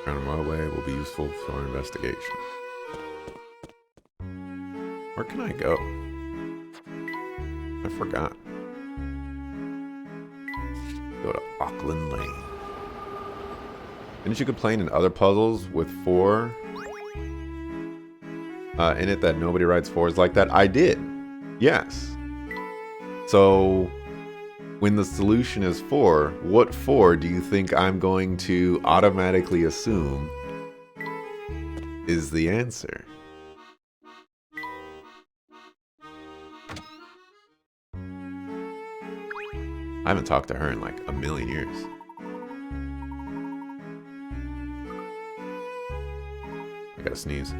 Roundabout way will be useful for our investigation. Where can I go? I forgot. Go to Auckland Lane. Didn't you complain in other puzzles with 4 in it that nobody writes 4s like that? I did. Yes. So when the solution is 4, what 4 do you think I'm going to automatically assume is the answer? I haven't talked to her in like a million years. I gotta sneeze.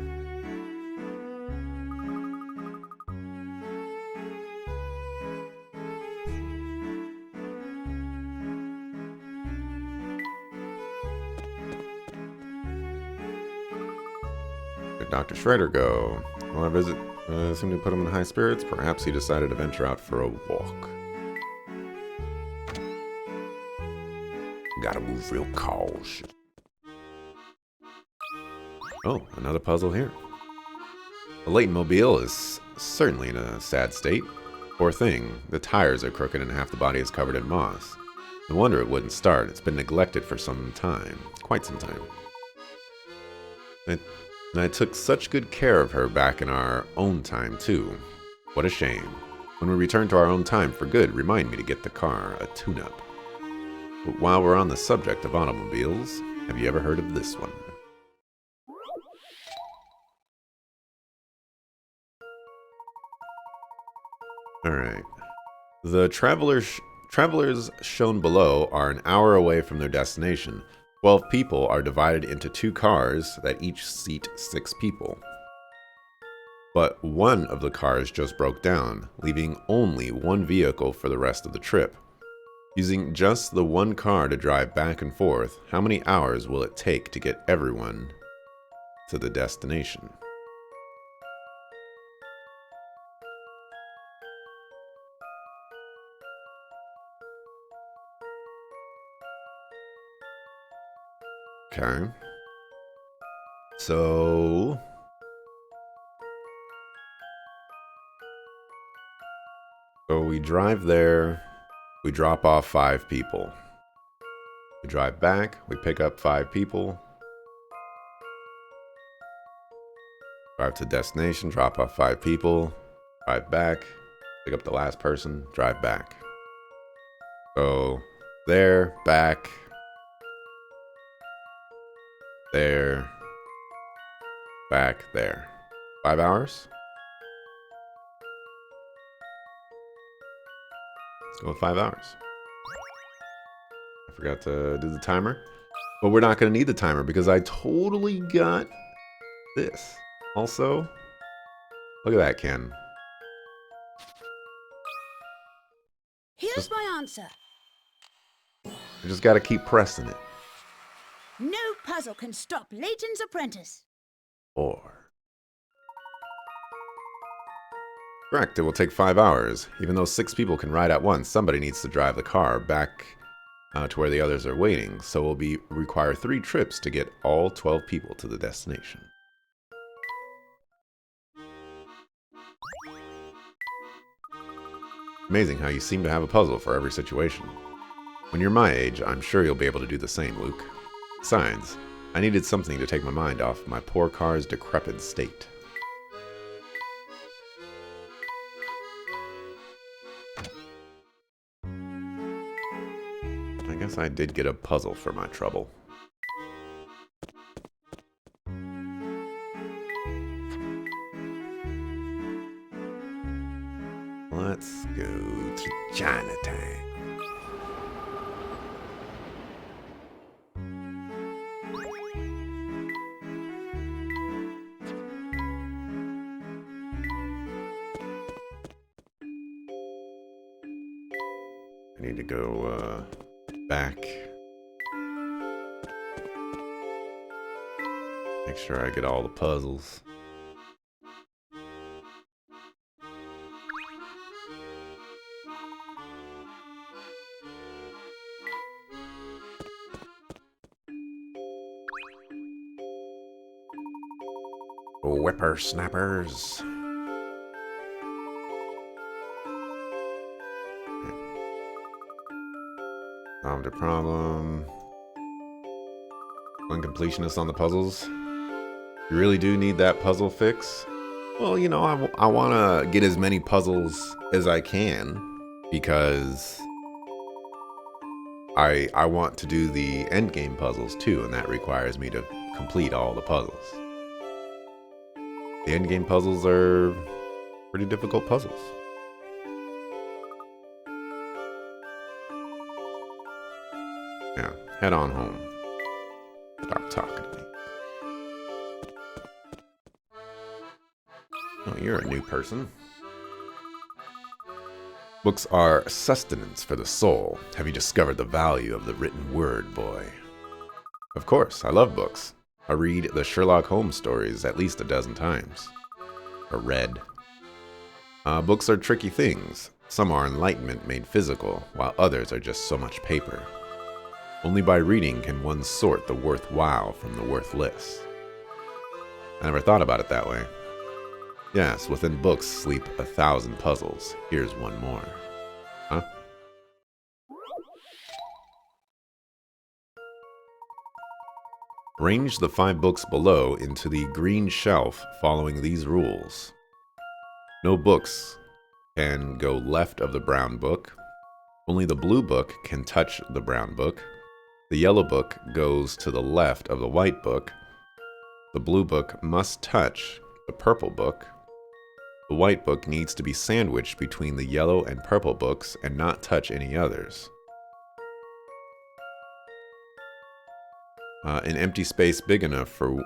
Where'd Dr. Shredder go? While I visit seemed to put him in high spirits. Perhaps he decided to venture out for a walk. Gotta move real cautious. Oh, another puzzle here. The Layton mobile is certainly in a sad state. Poor thing, the tires are crooked and half the body is covered in moss. No wonder it wouldn't start. It's been neglected for some time. Quite some time. And I took such good care of her back in our own time, too. What a shame. When we return to our own time for good, remind me to get the car a tune-up. But while we're on the subject of automobiles, have you ever heard of this one? Alright. The travelers shown below are an hour away from their destination. 12 people are divided into 2 cars that each seat 6 people. But one of the cars just broke down, leaving only one vehicle for the rest of the trip. Using just the one car to drive back and forth, how many hours will it take to get everyone to the destination? Okay. So we drive there, we drop off 5 people. We drive back, we pick up 5 people. Drive to destination, drop off 5 people, drive back, pick up the last person, drive back. So there, back, there, back, there. 5 hours? Let's go with 5 hours. I forgot to do the timer. But we're not going to need the timer because I totally got this. Also, look at that, Ken. Here's my answer. You just got to keep pressing it. No puzzle can stop Layton's apprentice. Or. Correct, it will take 5 hours. Even though 6 people can ride at once, somebody needs to drive the car back to where the others are waiting. So we'll require 3 trips to get all 12 people to the destination. Amazing how you seem to have a puzzle for every situation. When you're my age, I'm sure you'll be able to do the same, Luke. Besides, I needed something to take my mind off my poor car's decrepit state. I guess I did get a puzzle for my trouble. Let's go to Chinatown. I need to go back. Make sure I get all the puzzles. whippersnappers. Solved a problem. Uncompletionist on the puzzles. You really do need that puzzle fix? Well, you know, I want to get as many puzzles as I can because I want to do the endgame puzzles too, and that requires me to complete all the puzzles. The endgame puzzles are pretty difficult puzzles. Yeah, head on home. Stop talking to me. Oh, you're a new person. Books are sustenance for the soul. Have you discovered the value of the written word, boy? Of course, I love books. I read the Sherlock Holmes stories at least a dozen times. Or read. Books are tricky things. Some are enlightenment made physical, while others are just so much paper. Only by reading can one sort the worthwhile from the worthless. I never thought about it that way. Yes, within books sleep 1,000 puzzles. Here's one more. Huh? Arrange the 5 books below into the green shelf following these rules. No books can go left of the brown book. Only the blue book can touch the brown book. The yellow book goes to the left of the white book. The blue book must touch the purple book. The white book needs to be sandwiched between the yellow and purple books and not touch any others. An empty space big enough for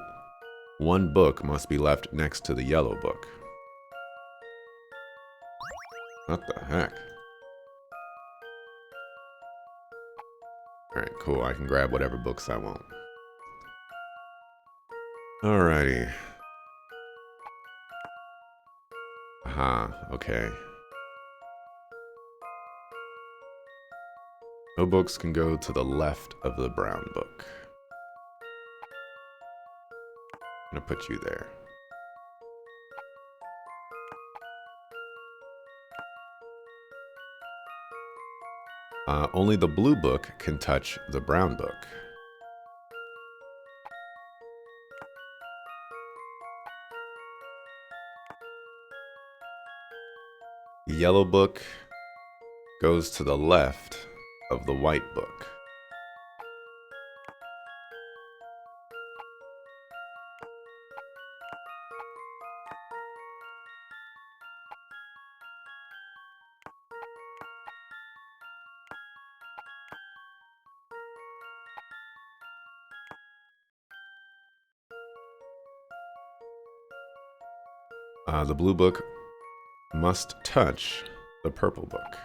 one book must be left next to the yellow book. What the heck? Alright, cool. I can grab whatever books I want. Alrighty. Aha, okay. No books can go to the left of the brown book. I'm gonna put you there. Only the blue book can touch the brown book. The yellow book goes to the left of the white book. The blue book must touch the purple book.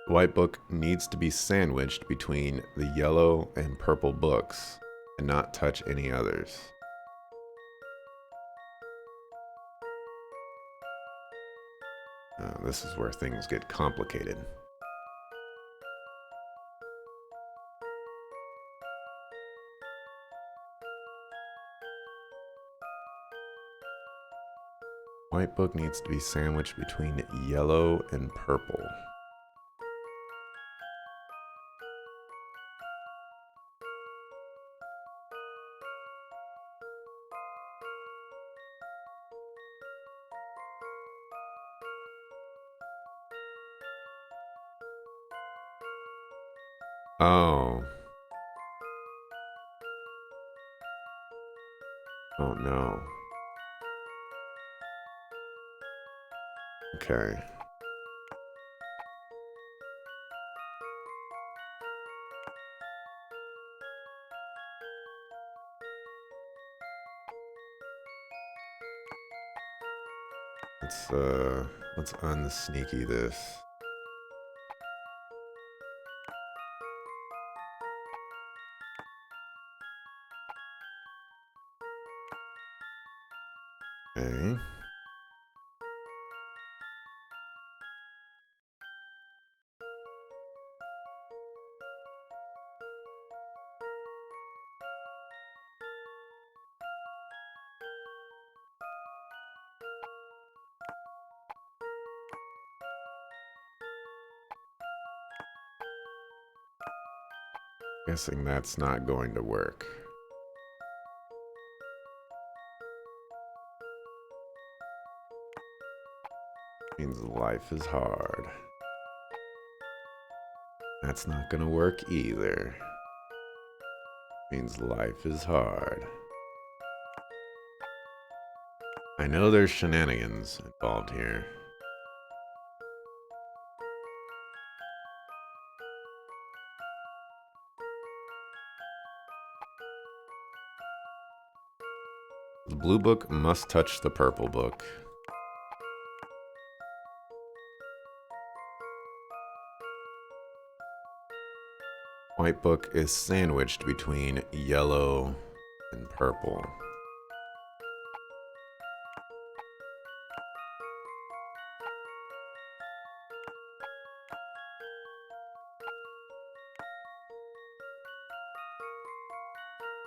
The white book needs to be sandwiched between the yellow and purple books and not touch any others. This is where things get complicated. White book needs to be sandwiched between yellow and purple. Oh. Oh no. Okay. Let's unsneaky this. Okay. Guessing that's not going to work. Means life is hard. That's not gonna work either. Means life is hard. I know there's shenanigans involved here. The blue book must touch the purple book. White book is sandwiched between yellow and purple.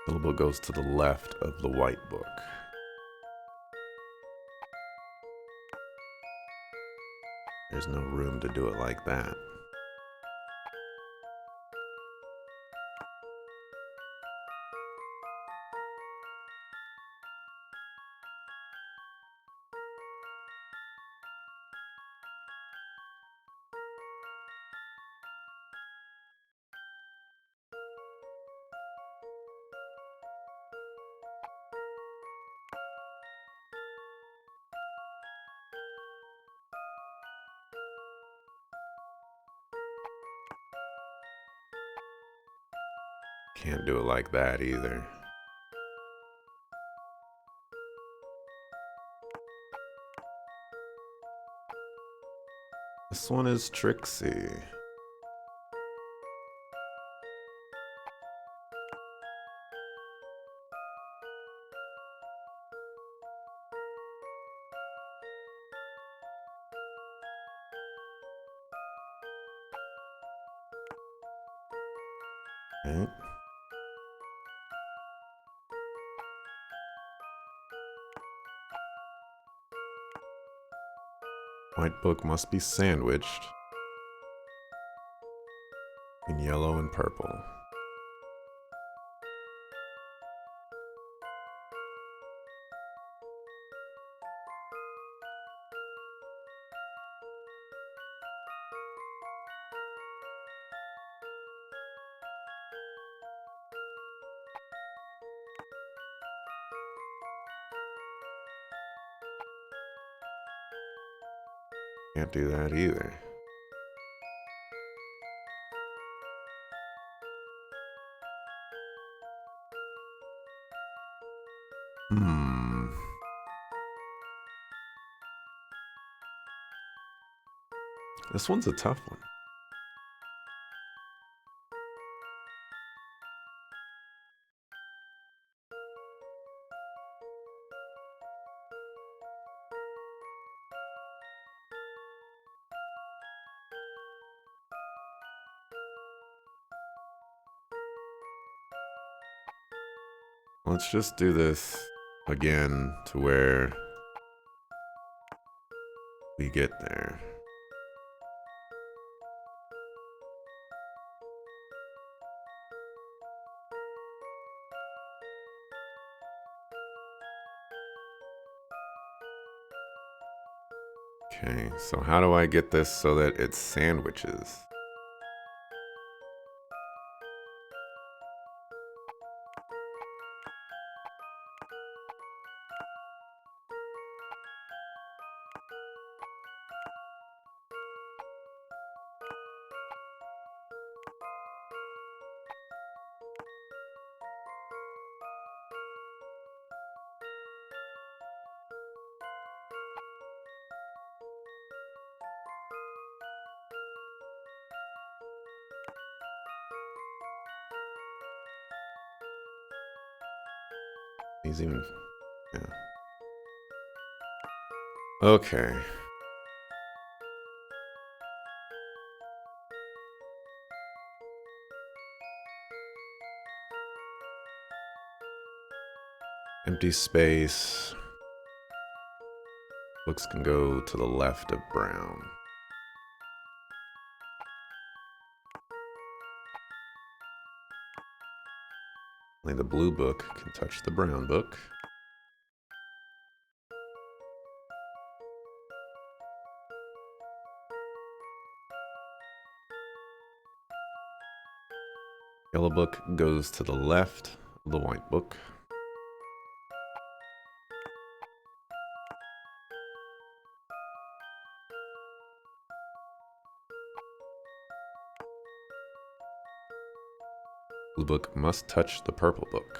The little book goes to the left of the white book. There's no room to do it like that. Can't do it like that either. This one is tricksy. Okay. White book must be sandwiched in yellow and purple. Can't do that either. This one's a tough one. Let's just do this again to where we get there. Okay, so how do I get this so that it's sandwiches? He's even, yeah. Okay. Empty space. Books can go to the left of brown. Only the blue book can touch the brown book. Yellow book goes to the left of the white book. Blue book must touch the purple book.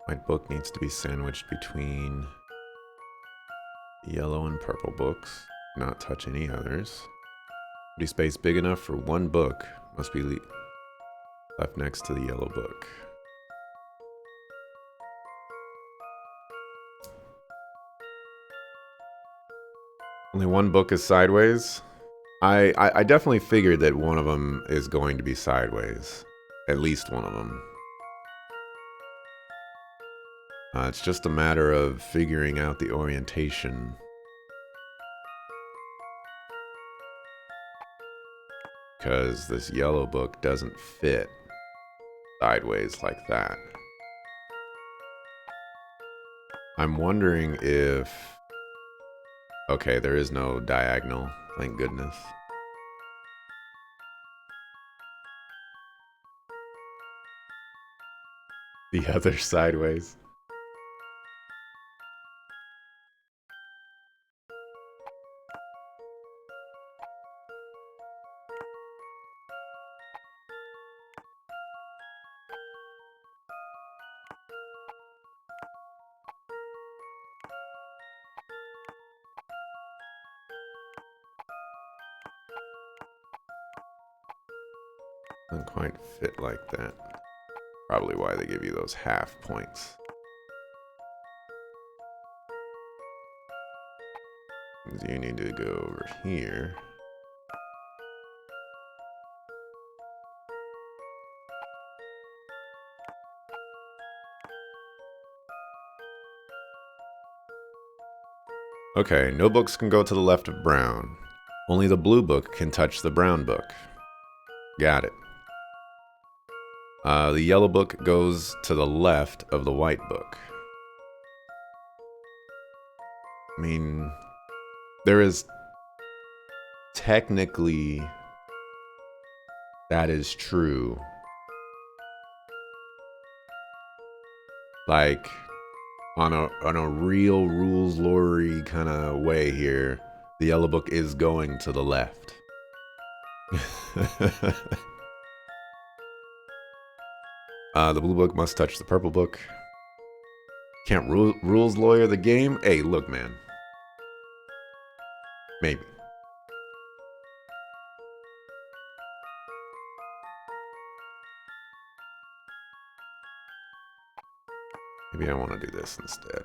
White book needs to be sandwiched between yellow and purple books, not touch any others. Empty space big enough for one book must be left next to the yellow book. Only one book is sideways. I definitely figured that one of them is going to be sideways. At least one of them. It's just a matter of figuring out the orientation. Because this yellow book doesn't fit sideways like that. I'm wondering if... Okay, there is no diagonal, thank goodness. The other sideways. Doesn't quite fit like that. Probably why they give you those half points. You need to go over here. Okay, no books can go to the left of brown. Only the blue book can touch the brown book. Got it. The yellow book goes to the left of the white book. I mean, there is technically that is true. Like on a real rules lore-y kind of way here, the yellow book is going to the left. The blue book must touch the purple book. Can't rules lawyer the game? Hey, look, man. Maybe. Maybe I want to do this instead.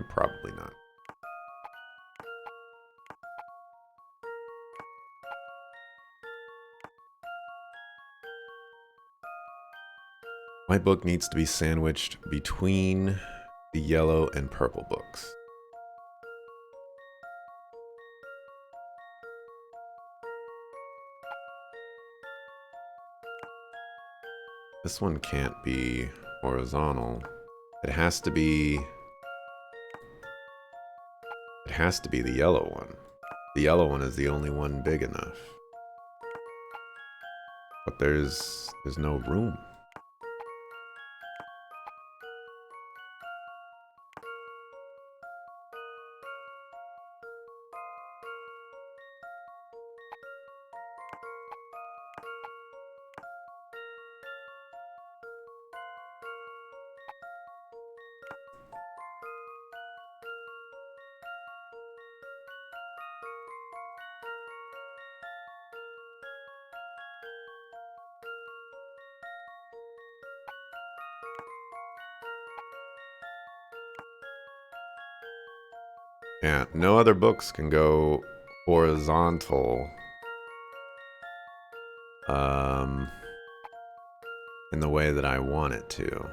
Probably not. White book needs to be sandwiched between the yellow and purple books. This one can't be horizontal. It has to be the yellow one. The yellow one is the only one big enough. But there's no room. Yeah, no other books can go horizontal in the way that I want it to.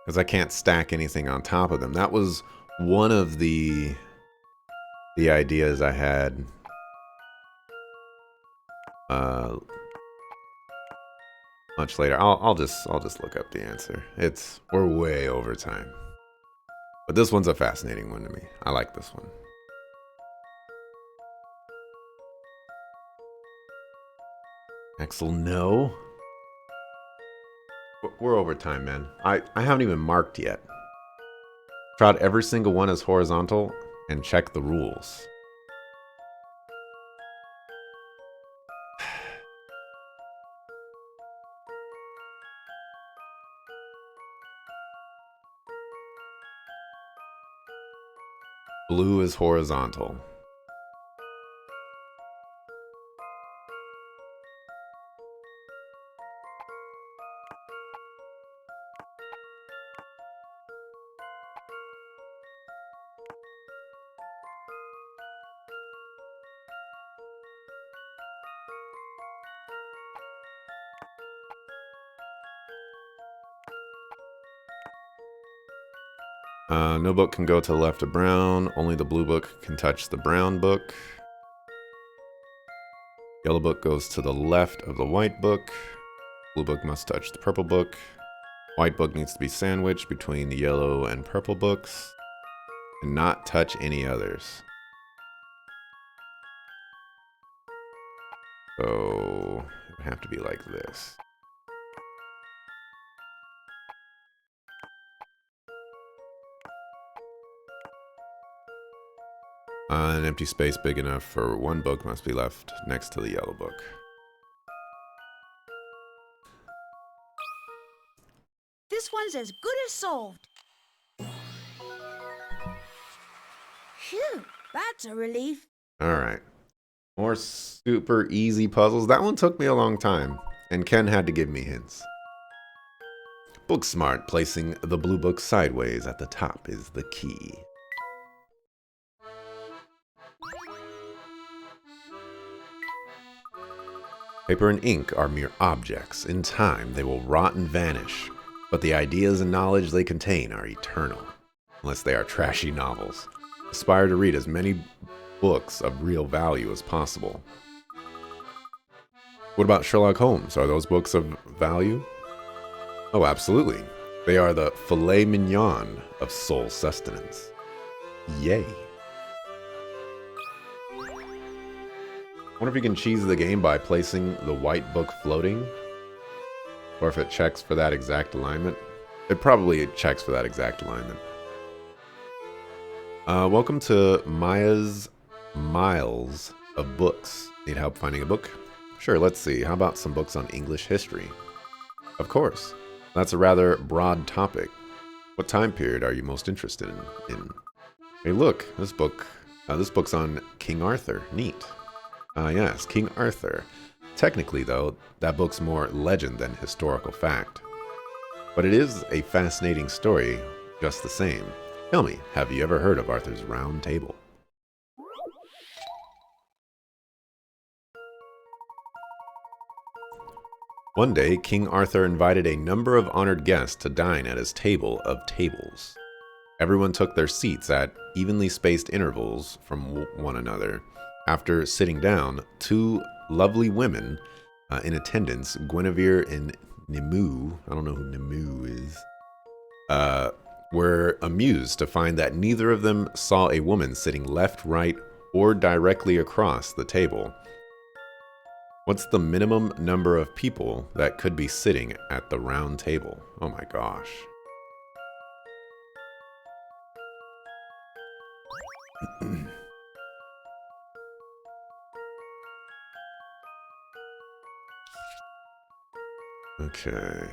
Because I can't stack anything on top of them. That was one of the ideas I had much later. I'll just look up the answer. We're way over time. But this one's a fascinating one to me. I like this one. Axel, no. We're over time, man. I haven't even marked yet. Trot every single one as horizontal and check the rules. Blue is horizontal. No book can go to the left of brown. Only the blue book can touch the brown book. Yellow book goes to the left of the white book. Blue book must touch the purple book. White book needs to be sandwiched between the yellow and purple books and not touch any others. So it would have to be like this. An empty space big enough for one book must be left next to the yellow book. This one's as good as solved. Phew, that's a relief. All right. More super easy puzzles. That one took me a long time, and Ken had to give me hints. Book smart, placing the blue book sideways at the top is the key. Paper and ink are mere objects. In time, they will rot and vanish, but the ideas and knowledge they contain are eternal, unless they are trashy novels. Aspire to read as many books of real value as possible. What about Sherlock Holmes? Are those books of value? Oh, absolutely. They are the filet mignon of soul sustenance. Yay. Wonder if you can cheese the game by placing the white book floating, or if it checks for that exact alignment. It probably checks for that exact alignment. Welcome to Maya's Miles of Books. Need help finding a book? Sure, let's see. How about some books on English history? Of course. That's a rather broad topic. What time period are you most interested in? Hey, look, this book's on King Arthur. Neat. Yes, King Arthur. Technically, though, that book's more legend than historical fact. But it is a fascinating story just the same. Tell me, have you ever heard of Arthur's Round Table? One day, King Arthur invited a number of honored guests to dine at his table of tables. Everyone took their seats at evenly spaced intervals from one another. After sitting down, two lovely women in attendance, Guinevere and Nimue, I don't know who Nimue is, were amused to find that neither of them saw a woman sitting left, right, or directly across the table. What's the minimum number of people that could be sitting at the round table? Oh my gosh. Okay.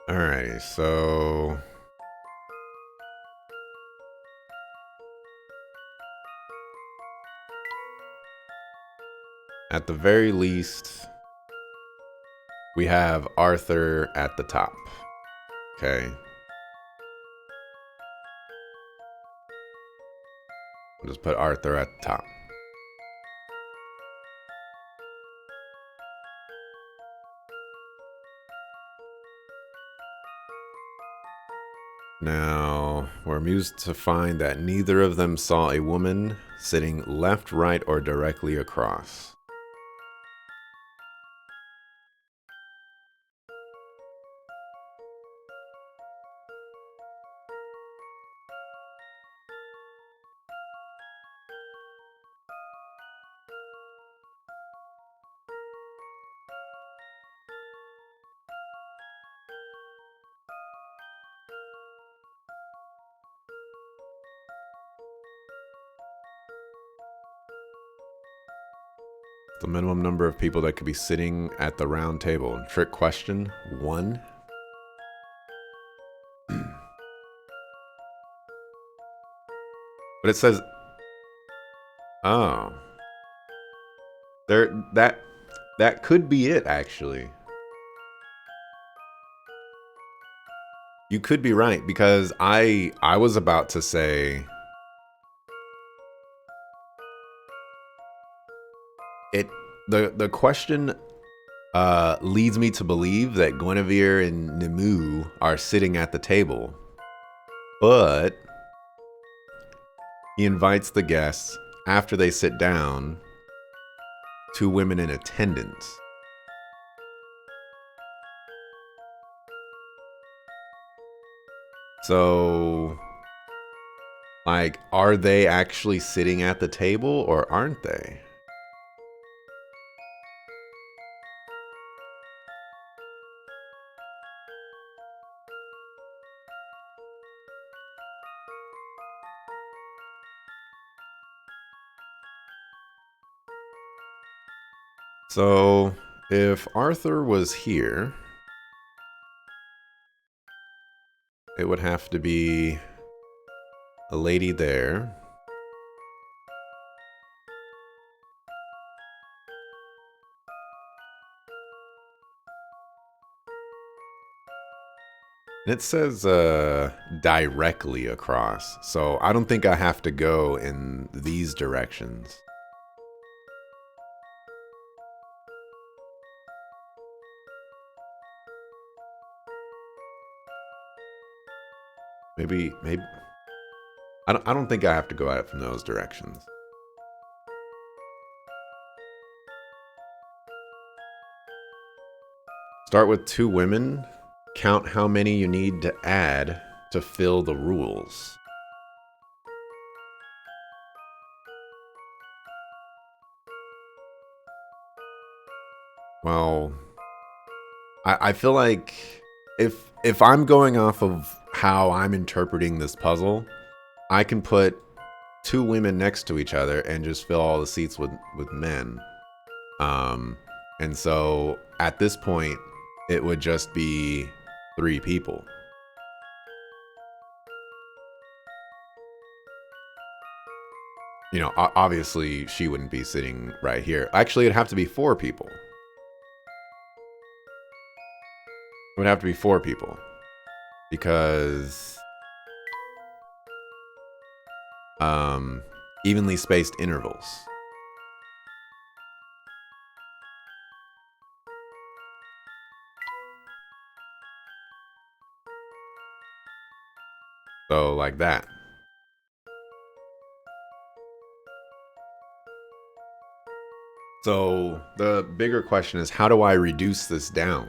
Alrighty, so at the very least, we have Arthur at the top. Okay. I'll just put Arthur at the top. Now, we're amused to find that neither of them saw a woman sitting left, right, or directly across. The minimum number of people that could be sitting at the round table. Trick question, 1. But it says, oh, there that could be it actually. You could be right because I was about to say it. The question leads me to believe that Guinevere and Nimue are sitting at the table, but he invites the guests after they sit down. 2 women in attendance. So, like, are they actually sitting at the table or aren't they? So, if Arthur was here, it would have to be a lady there. And it says directly across, so I don't think I have to go in these directions. Maybe I don't think I have to go out from those directions. Start with 2 women. Count how many you need to add to fill the rules. Well, I feel like if I'm going off of how I'm interpreting this puzzle, I can put 2 women next to each other and just fill all the seats with men. And so at this point, it would just be 3 people. You know, obviously she wouldn't be sitting right here. Actually, it'd have to be 4 people. It would have to be 4 people because evenly spaced intervals. So like that. So the bigger question is, how do I reduce this down?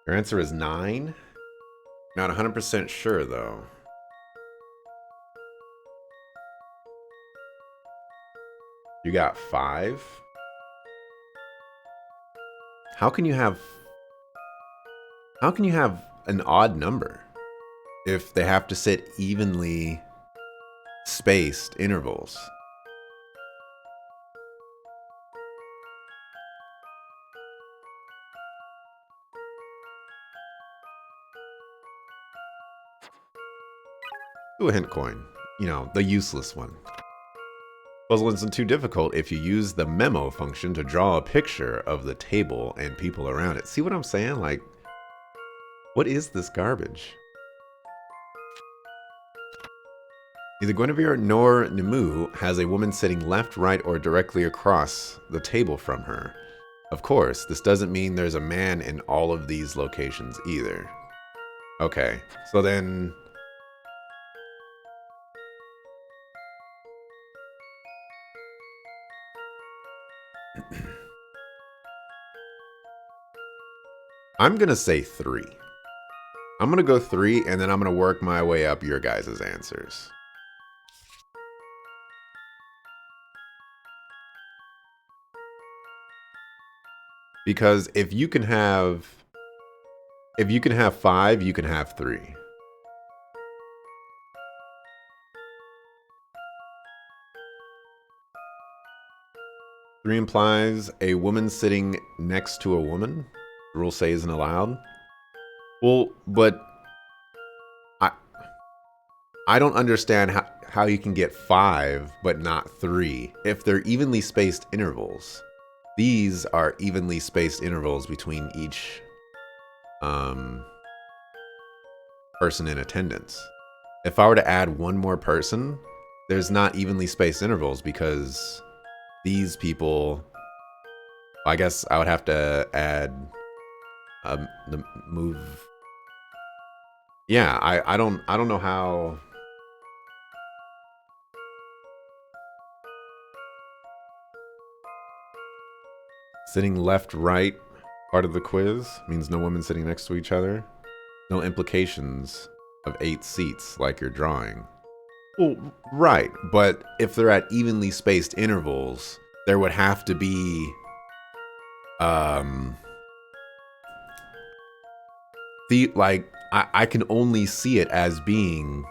Your answer is 9? Not 100% sure though. You got 5? How can you have an odd number if they have to sit evenly spaced intervals. Do a hint coin. You know, the useless one. Puzzle isn't too difficult if you use the memo function to draw a picture of the table and people around it. See what I'm saying? Like, what is this garbage? Neither Guinevere nor Nimue has a woman sitting left, right, or directly across the table from her. Of course, this doesn't mean there's a man in all of these locations either. Okay, so then... I'm gonna say 3. I'm gonna go 3, and then I'm gonna work my way up your guys' answers. Because if you can have 5, you can have 3. Three implies a woman sitting next to a woman. The rule say isn't allowed. Well, but I don't understand how you can get 5 but not 3 if they're evenly spaced intervals. These are evenly spaced intervals between each person in attendance. If I were to add one more person, there's not evenly spaced intervals because these people, I guess I would have to add the move. Yeah, I don't know how. Sitting left, right, part of the quiz means no women sitting next to each other. No implications of 8 seats like you're drawing. Well, right, but if they're at evenly spaced intervals, there would have to be I can only see it as being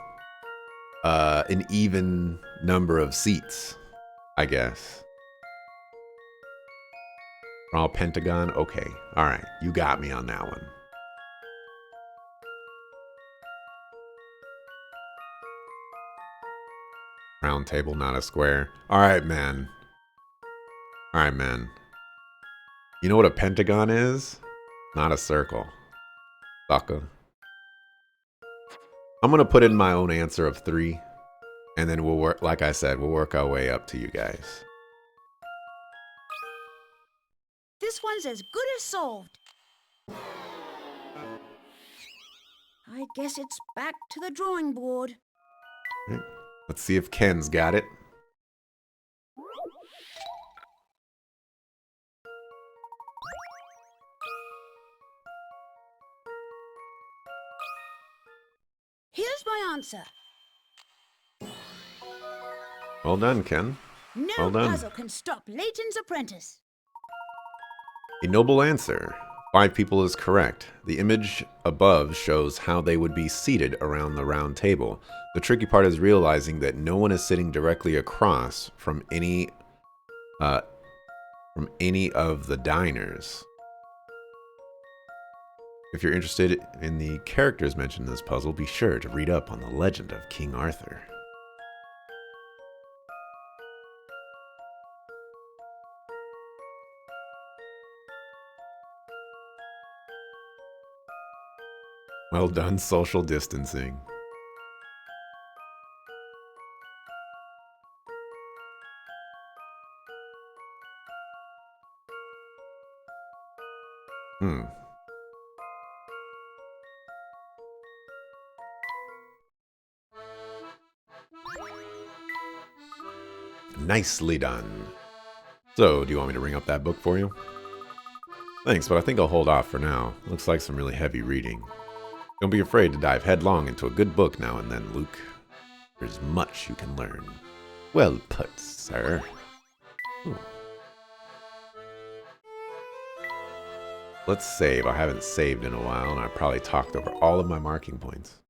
an even number of seats, I guess. Draw pentagon. Okay, all right, you got me on that one. Round table, not a square. All right, man. All right, man. You know what a pentagon is? Not a circle. Sucker. I'm gonna put in my own answer of 3, and then we'll work. Like I said, we'll work our way up to you guys. This one's as good as solved. I guess it's back to the drawing board. Right. Let's see if Ken's got it. Here's my answer. Well done, Ken. No Well done. puzzle can stop Layton's apprentice. A noble answer. 5 people is correct. The image above shows how they would be seated around the round table. The tricky part is realizing that no one is sitting directly across from any of the diners. If you're interested in the characters mentioned in this puzzle, be sure to read up on the legend of King Arthur. Well done, social distancing. Nicely done. So, do you want me to bring up that book for you? Thanks, but I think I'll hold off for now. Looks like some really heavy reading. Don't be afraid to dive headlong into a good book now and then, Luke. There's much you can learn. Well put, sir. Ooh. Let's save. I haven't saved in a while, and I probably talked over all of my marking points.